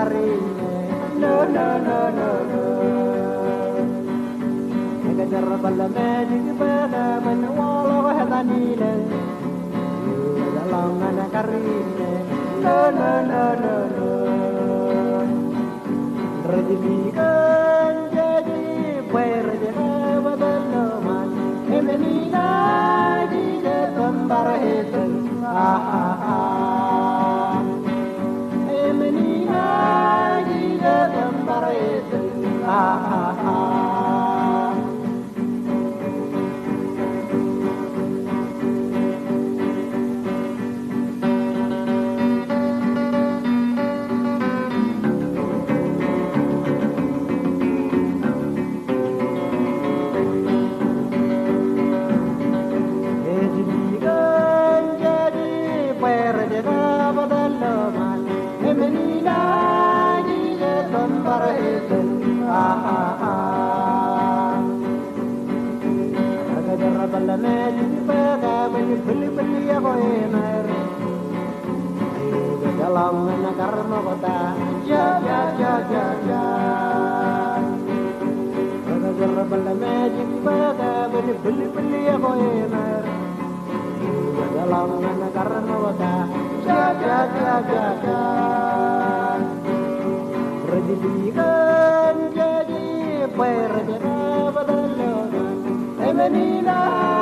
karine no no no no no ega jarraba la magic bana man wala wadanile ega langana karine no no no no no redikan jadi berjaya badalaman emenina di tembar itu emenina di tembar itu karma kota ja ja ja ja ja jarraba la magic baga beli beli ya koenar dalam karma kota ja ja ja ja ja redikan jadi perjalanan badalaman emenina